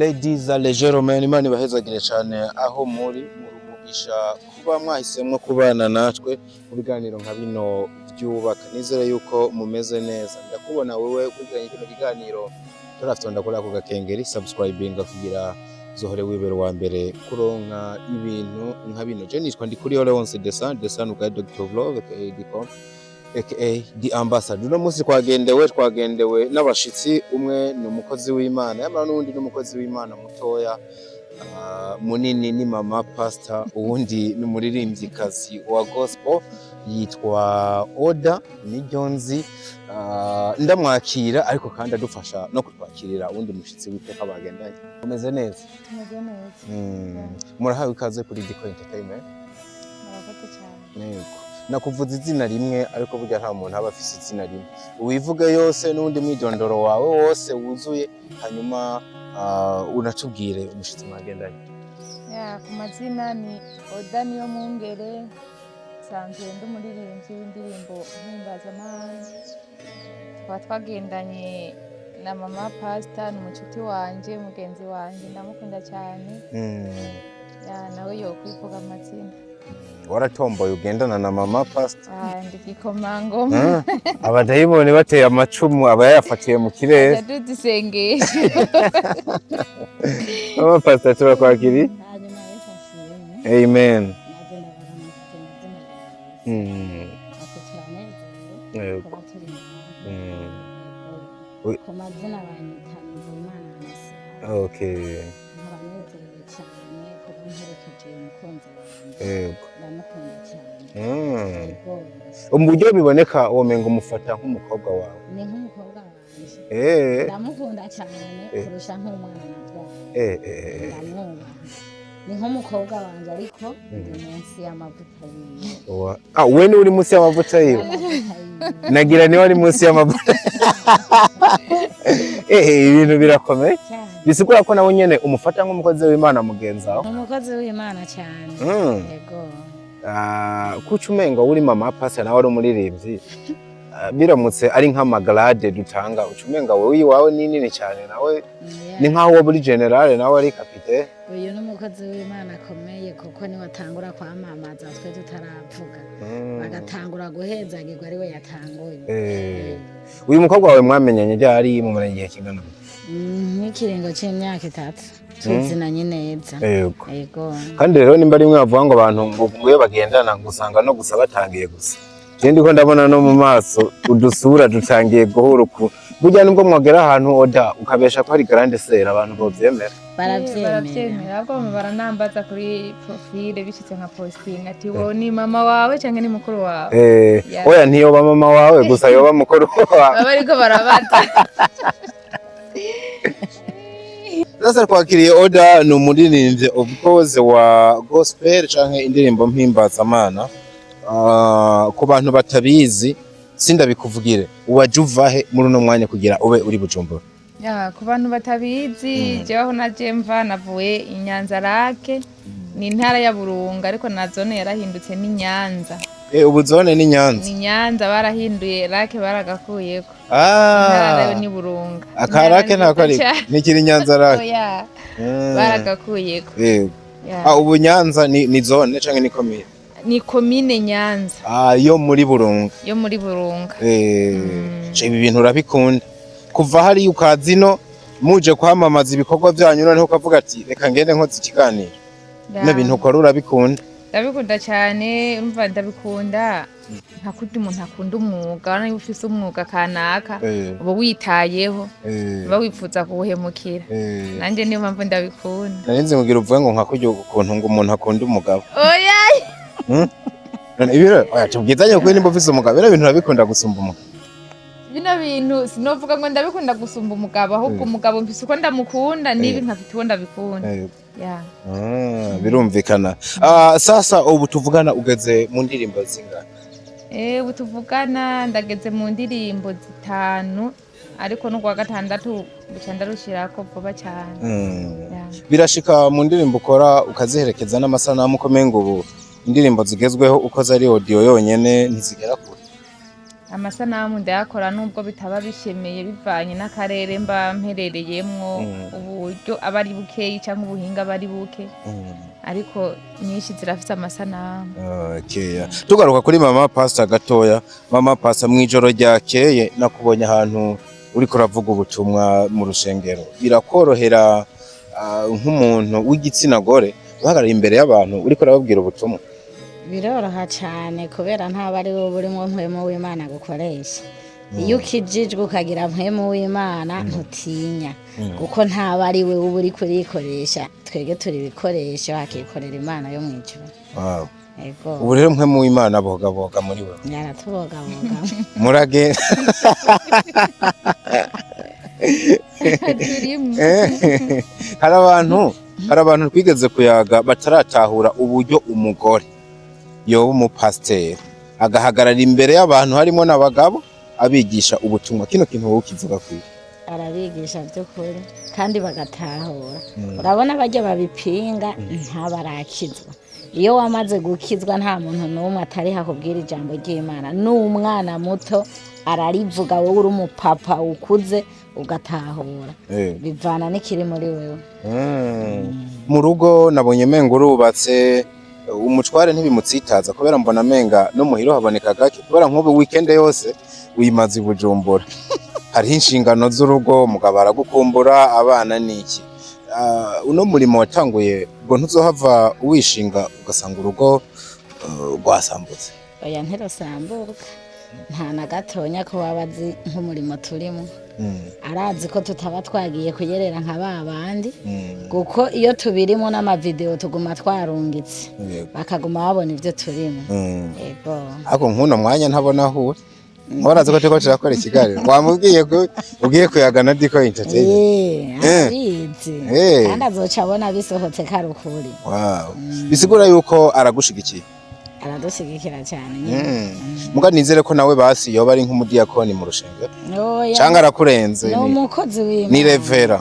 Ladies and gentlemen, Imana ibahezagire cyane aho muri murugisha kuba mwahisemwe kubana natwe mu biganiro nka bino byubaka. Nizere yuko mumeze neza. Ndakubona wewe kugiranye kino kiganiro turaftonda kuri ako gakengeri subscribing kugira zohore wibero wa mbere kuronka ibintu nka bino. Je nitwa ndi kuri Leonce Desan uka Dr. Vlog aka the ambassador. Uno munsi twagendewe n'abashitsi, umwe ni umukozi w'Imana yamara n'undi ni umukozi w'Imana mutoya munini ni mama pastor, uwundi ni umuririmbyikazi wa gospel yitwa Oda Nijonzi. Ndamwakira ariko kandi adufasha no kutwakirira uwundi mushitsi w'iteka bagendanye. Umeze neza? Umeze neza. Murahawe ikaze kuri Diko Entertainment. Murakoze cyane. Yego. Nakuvuza izina rimwe ariko burya nta muntu aba afise izina rimwe. Uwivuge yose n'undi mwidondoro wawe wose wuzuye, hanyuma unatubwire umushitsi mwagendanye. Ku mazina ni Oda Niyomwungere, sanzwe ndi umuririmbyi w'indirimbo mpimbazamanza. Twagendanye na mama pastor, ni umucuti wanje, mugenzi wanje, ndamukunda cyane. Nawe yokwivuga amazina. Waratomboye ugendana na mama pastor? Ndikikomangoma. Abadayimoni bateye amacumu aba yafatiye mu kirere. Ndadusengeye. Mama pastor turakwakiri? Amen. Okay. Umburyo biboneka womenga umufata nk'umukobwa wawe. Ni nk'umukobwa wanje. Ndamukunda cyane kurusha nk'umwana navyaye. Ni nk'umukobwa wanje ariko ndi munsi y'amavuta yiwe. We ni uri munsi y'amavuta yiwe? Nagira ni wari munsi y'amavuta. Ibintu birakomeye. Bisigura ko nawe nyene umufata nk'umukozi w'Imana mugenza wawe? Umukozi w'Imana cyane. Yego. Kuki umenga uri mama pastor nawe ari umuririmbyi, biramutse ari nk'amagrade dutanga, uci umenga wewe iwawe ni nini cyane, nawe ni nkaho wo buri general nawe ari kapite. Uyu ni umukozi w'Imana akomeye kuko niwe atangura kwamamaza twe tutaravuga, bagatangura guhezagirwa ari we yatanguye. Uyu mukobwa wawe mwamenyanye ryari mu murenge kingana? Nk'ikiringo cy'imyaka 3 tuzinanye neza. Yego. Kandi rero nimba rimwe bavuga ngo abantu ngo bagendana gusanga no gusa batangiye gusa. Je ndiko ndabona no mu maso udusura dutangiye guhura ku. Burya nubwo mwagera ahantu Oda ukabesha ko ari grande sœur, abantu bovyemera. Baravyemera. Ahubwo baranambaza kuri profile bishitse nka posting ati wo ni mama wawe canke ni mukuru wawe. Oya ntiyo ba mama wawe gusa yoba mukuru wawe. Baba ariko barabaza. Sasa twakiriye Oda ni umuririmbyi of course wa gospel canke indirimbo mpimbazamanza. Ku bantu batabizi sindabikuvugire, waje uvahe muri uno mwanya kugira ube uri Bujumbura? Ku bantu batabizi jewe naje mva navuye Inyanzarake, ni intara ya Burunga ariko na zone yarahindutse ni Nyanza. Ubu zone ni Nyanza? Ni Nyanza barahinduye, Rake baragakuyeko. Intara rero ni Burunga. Akarake nako ari nikiri Nyanzarake? Baragakuyeko. Ubu Nyanza ni zone canke ni commune? Ni commune Nyanza. Yo muri Burunga. Yo muri Burunga. Ibi bintu urabikunda kuva hari ukazino muje kwamamaza ibikorwa byanyu, noneho ukavuga ati reka ngende nkoze ikiganiro. Na bintu ukora urabikunda? Ndabikunda cyane, umva ndabikunda. Nta kuti umuntu akunda umwuga, niba ufise umwuga kanaka uba witayeho, uba wifuza kuwuhemukira. Nanje niyo mpamvu ndabikunda. Narinzi mugira uvuga ngo nkakuryo ukuntu ngo umuntu akunda umugabo. Oya. Ibiro tubwizanye ko nimba ufise umugabo, bino bintu urabikunda gusumba umugabo? Bino bintu sinovuga ngo ndabikunda gusumba umugabo, ahubwo umugabo mfise uko ndamukunda, nibi nkafite uwo ndabikunda. Birumvikana. Sasa ubu tuvugana ugeze mu ndirimbo zingana? Ubu tuvugana ndageze mu ndirimbo 5 ariko no kwa gatandatu buca ndarushirako vuba cyane. Birashika mu ndirimbo ukora ukaziherekeza n'amasanamu ko mengo ubu indirimbo zigezweho uko zari audio yonyene ntizigera kure? amasanamu ndayakora nubwo bitaba bishemeye bivanye n'akarere mba mperereyemwo uburyo aba ari bukeyi cyangwa ubuhinga aba ari buke ariko nyinshi zirafite amasanamu. Tugaruka kuri mama Pastor gatoya, mama Pastor mwijoro ryakeye nakubonye ahantu uriko uravuga ubutumwa mu rusengero, birakorohera nk'umuntu w'igitsina gore uhagarara imbere y'abantu uriko urababwira ubutumwa? Biroroha cyane kubera ntaba ari wowe urimo mpwemu w'Imana gukoresha. Iyo ukijijwe ukagira mpwemu w'Imana ntutinya kuko ntaba ari we uba uri kurikoresha, twebwe turi ibikoresho hakikorera Imana yo mu ijuru. Ubu rero mpwemu w'Imana abogaboga muri wewe? Yaratubogaboga. Murage hari abantu twigeze kuyaga bataratahura uburyo umugore yoba umupasiteri agahagarara imbere y'abantu harimo n'abagabo abigisha ubutumwa. Kino kintu wowe ukivuga kwiye? Arabigisha by'ukuri kandi bagatahura. Urabona bajya babipinga ntabarakizwa. Iyo wamaze gukizwa nta muntu n'umwe atari hakubwira ijambo ry'Imana. N'umwana muto ararivuga, wowe uri umupapa ukuze ugatahura. Bivana n'ikiri muri wewe. Mu rugo nabonye mengo urubatse, umutware ntibimutsitaza kubera mbona menga no muhiro haboneka gake kubera nk'ubu weekend yose uyimaze i Bujumbura. Hariho inshingano z'urugo, mugabo aragukumbura, abana niki. Uno murimo watanguye ngo ntuzohava wishinga ugasanga urugo rwasambutse? Oya ntirusambuka, nta na gatonya ko wabazi nk'umurimo turimo. Arazi ko tutaba twagiye kuyerera nka babandi kuko iyo tubirimo n'amavideo tuguma twarungitse bakaguma babona ibyo turimo. Yego ako nkuno mwanya ntabona aho Horaze ko teko turakora ikiganiro. Wamubwiye ko ugiye kuyagana Diko Entertainment. Abizi. Kandi azoca abona bisohotse karukuri. Wow. Bisigura yuko aragushigikiye? Aradushigikira cyane nyine. Muga nizere ko nawe basi yoba ari nk'umudiyakoni mu rushengero. Oya. Canga arakurenze. No mukozi w'Imana. Ni revera.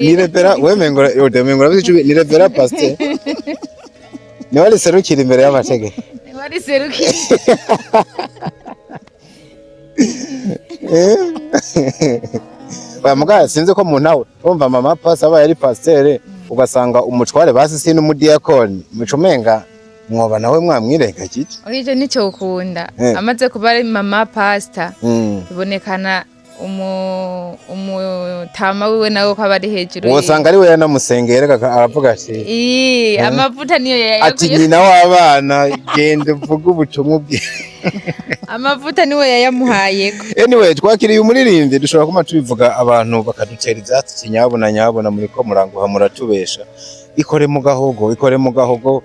Ni revera wemengo yodemengo rabicu ni revera pastor. Ni wali serukira imbere y'amategeko. Wari serukira. Muga sinze ko mu nawe urumva mama Pastor aba yari pasteur ugasanga umutware basi si n'umudiyakoni mucumenga mwoba nawe mwamwireka kiki? Oje nico ukunda amaze kuba ari mama Pastor ibonekana umutama wiwe nawe ko abari hejuru. Wosanga ari we yanamusengera aravuga ati amavuta niyo yayakuye ati nyina w'abana gende uvuga ubutumwa bwe. Amavuta niwe yayamuhayeko. Anyway twakiriye umuririmbyi dushobora kuma tubivuga abantu bakadutera ivyatsi kinyabona nyabona muri ko muranguha muratubesha. Ikore mu gahogo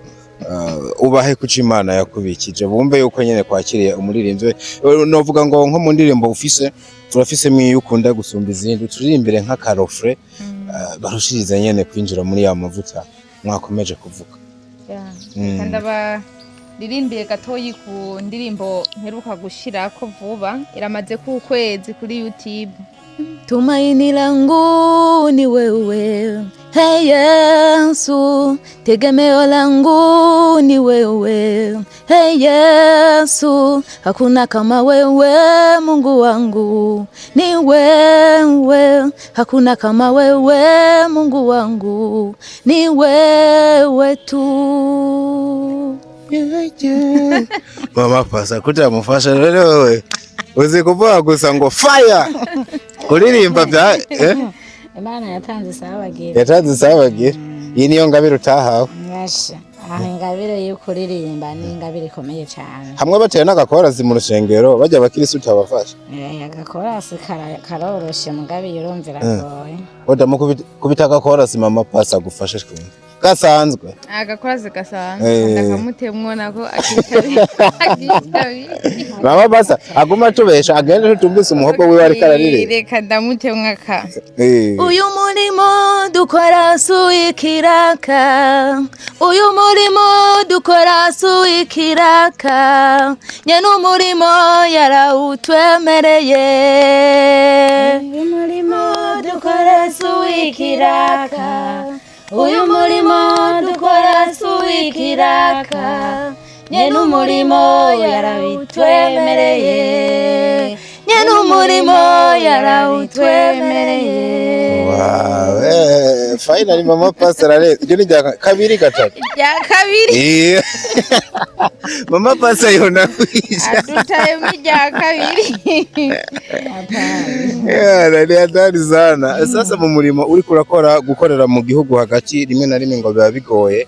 ubahe kuca Imana yakubikije bumve yuko nyene kwakiriye umuririmbyi. Novuga ngo nko mu ndirimbo ufise turafise mwiyo ukunda gusumba izindi turirimbire nka Karofre barushiriza nyene kwinjira muri ya mavuta mwakomeje kuvuga. Kandi aba ririmbiye gatoyi ku ndirimbo mperuka gushirako vuba iramaze ku kwezi kuri YouTube. Tumaini langu ni wewe, hey Yesu, tegemeo langu ni wewe, hey Yesu, hakuna kama wewe Mungu wangu, ni wewe, hakuna kama wewe Mungu wangu, ni wewe tu. Mama Pastor kutamufasha rero wewe uzi kuvuga gusa ngo fire kuririmba bya Imana yatanze sabagira iyi niyo ngabire utahawe. Yasha ingabire yo kuririmba ni ingabire ikomeye cyane. Hamwe bateye n'agakorasi mu rushengero bajya abakirisi utabafasha. Agakorasi karoroshe mugabe yurumvira goye. Oda mukubita agakorasi mama Pastor agufashe twumva gasanzwe agakorasi gasanzwe ndakamutemwo nako akitabi. Mama Pastor aguma tubesha agende tutumvise umuhogo wiwe ari kararire. Reka ndamutemwa aka uyu murimo dukora suikiraka, uyu murimo dukora suikiraka, nyene umurimo yarawutwemereye. Uyu murimo dukora suikiraka, uyu murimo dukora suikiraka, nyene umurimo yarawutwemereye, nyene umurimo yarawutwemereye. Wawe finally mama pastor are iryo ni rya kabiri gatatu rya kabiri mama pastor yona kwisha adutaye mu rya kabiri ni hatari sana. Sasa mu murimo uri gukorera mu gihugu hagati rimwe na rimwe ngo biba bigoye,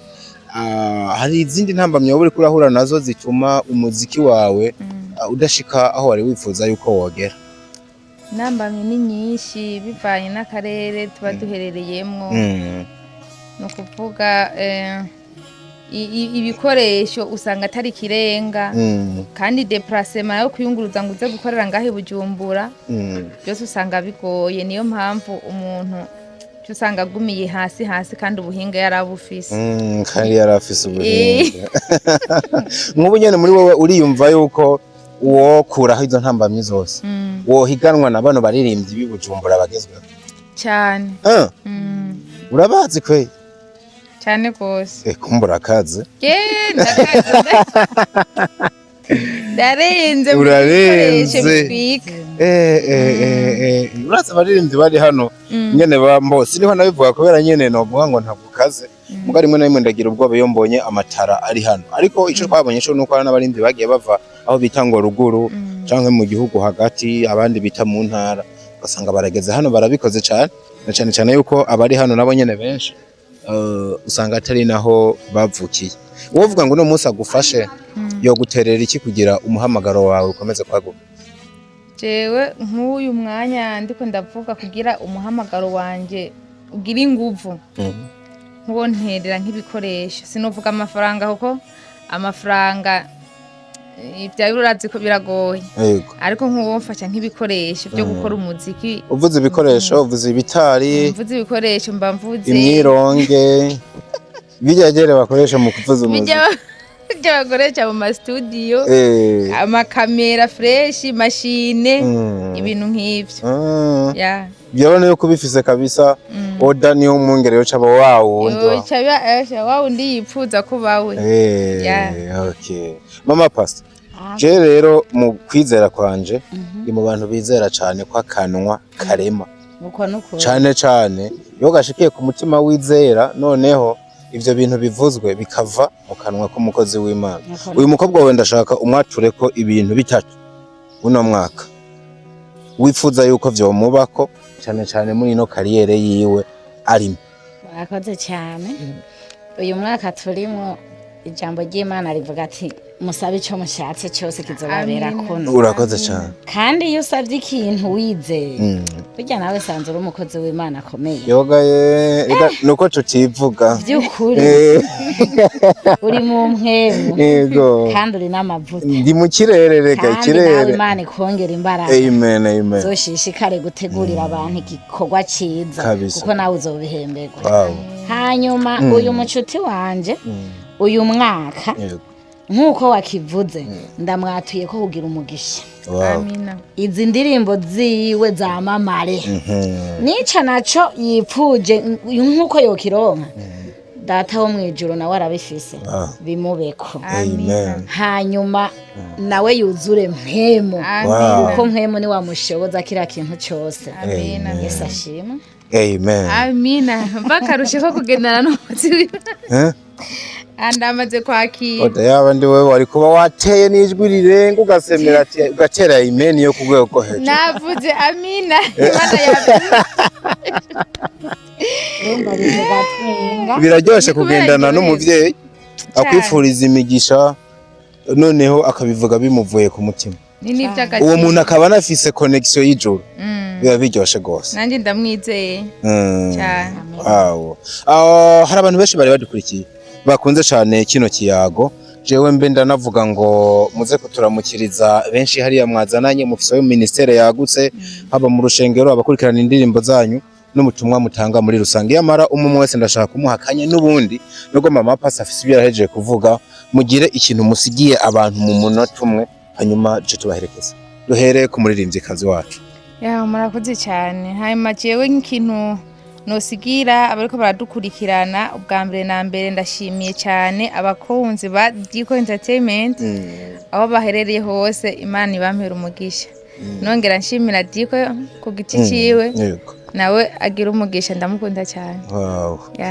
hari izindi ntambamye uri kurahura nazo zituma umuziki wawe udashika aho wari wifuza yuko wogera? Ntambamye ni nyinshi bivanye n'akarere tuba duherereyemo. No kuvuga ibikoresho usanga atari kirenga, kandi déplacement yo kuyunguruza ngo uze gukorera ngahe Bujumbura byose usanga bigoye. Niyo mpamvu umuntu usanga agumiye hasi kandi ubuhinga yarabufise. Kandi yarafise ubuhinga. Nk'ubu nyene muri wowe uriyumva yuko uwo kuraho izo ntambamye zose wohiganwa na bano baririmbyi b'Ibujumbura bagezweho cyane? Urabazi kwe? Cyane gose. Kumbura kaze ndarenze urarenze. Uraza abaririmbyi bari hano nyene bambo siniho nabivuga kubera nyene novuga ngo ntabwo kaze, muga rimwe na rimwe ndagira ubwoba iyo mbonye amatara ari hano. Ariko ico twabonye cyo nuko hari n'abaririmbyi bagiye bava aho bita ngo ruguru canke mu gihugu hagati, abandi bita mu ntara, ugasanga barageze hano barabikoze cyane, na cyane yuko abari hano nabo nyene benshi usanga atari naho bavukiye. Wovuga ngo no munsi agufashe yo guterera iki kugira umuhamagaro wawe ukomeze kwaguka? Jewe nk'uyu mwanya ndiko ndavuga kugira umuhamagaro wanje ugira inguvu, nkuwo nterera nk'ibikoresho. Sinovuga amafaranga kuko amafaranga ibya urazi ko biragoye, ariko nk'uwo mfasha nk'ibikoresho byo gukora umuziki. Uvuze ibikoresho uvuze ibitari? Mvuze ibikoresho mba mvuze imyironge bijyagere bakoresha mu kuvuza umuziki, bijya bakoresha mu ma studio, amakamera fresh, machine, ibintu nk'ivyo. Byabone yuko bifise kabisa. Oda niyo umwongere yo caba wawo ndi yipfuza kubawe. Okay mama pastor, je rero mu kwizera kwanje ndi mu bantu bizera cyane kwa kanwa karema cyane yo gashikiye ku mutima wizera, noneho ivyo bintu bivuzwe bikava mu kanwa k'umukozi w'Imana. Uyu mukobwa wawe ndashaka umwature ko ibintu bitatu uno mwaka wifuza yuko vyomubako cyane muri no kariyere yiwe arimo. Murakoze cyane. Uyu mwaka turimo ijambo ry'Imana rivuga ati musabe ico mushatse cyose kizobabera kuno. Urakoze cyane. Kandi iyo usabye ikintu wizeye burya nawe sanze uri umukozi w'Imana akomeye. Yogaye nuko tutivuga by'ukuri. Uri mu mpemu. Yego. Kandi uri n'amavuta. Ndi mu kirere reka ikirere. Kandi Imana ikongera imbaraga. Amen. Zoshishikare gutegurira abantu igikorwa ciza kuko nawe uzobihemberwa. Hanyuma uyu mucuti wanje uyu mwaka nkuko wakivuze ndamwatuye ko kugira umugisha. Amina. Izi ndirimbo ziwe zamamare. Nica naco yipfuje nkuko yokironka. Data wo mwijuru nawe arabifise bimubeko. Amen. Hanyuma nawe yuzure mpemu kuko mpemu ni wamushoboza kira kintu cyose. Amen. Yesu ashimwe. Amen. Amina. Bakarushe ko kugendana n'umuzi. Andamaze kwakira. Oda yaba ndi wewe wari kuba wateye n'ijwi rirenga ugasemera ati ugatera amen yo kugwego ko hejuru. Navuze amina. Imana yavuze. Biraryoshe kugendana n'umuvyeyi akwifuriza imigisha noneho akabivuga bimuvuye ku mutima. Uwo muntu akaba anafise connection y'ijuru. Biba biryoshe gose. Nanjye ndamwizeye cyane. Hari abantu benshi bari badukurikiye bakunze cyane kino kiyago. Jewe mbe ndanavuga ngo muze kuturamukiriza benshi hariya mwazananye mufise ministere yagutse, haba mu rushengero abakurikirana indirimbo zanyu n'umutumwa mutanga muri rusange. Yamara umwe wese ndashaka kumuhakanya n'ubundi nubwo mama pasi afise ibyo yarahejeje kuvuga, mugire ikintu musigiye abantu mu munota umwe hanyuma je tubaherekeza. Duhere ku muririmbyi kazi wacu. Murakoze cyane. Hanyuma jewe nk'ikintu nosigira abariko baradukurikirana. Ubwa mbere na mbere ndashimiye cyane abakunzi ba Diko Entertainment aho baherereye hose, Imana ibampera umugisha. Nongera nshimira Diko ku giti ciwe, nawe agira umugisha, ndamukunda cyane.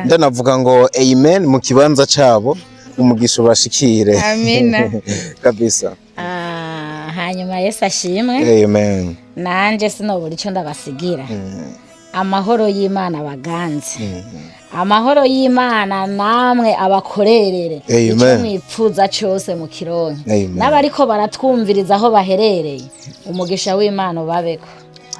Ndanavuga ngo amen mu kibanza cabo, umugisha ubashikire. Amina. Kabisa. Hanyuma Yesu ashimwe. Amen. Nanje sinobura ico ndabasigira. Amahoro y'Imana baganze. Amahoro y'Imana namwe abakorerere. Ico mwipfuza cyose mu kironke. N'abariko baratwumviriza aho baherereye, umugisha w'Imana ubabeko.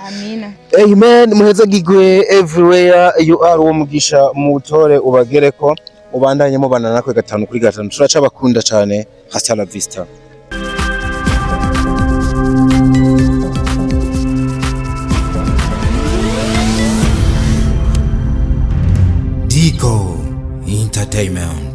Amina. Amen. Muhezagirwe everywhere you are, uwo mugisha mutore ubagereko, ubandanye mubana nakwe 5 kuri 5. Turacabakunda cyane. Hasta la vista. Diko Entertainment.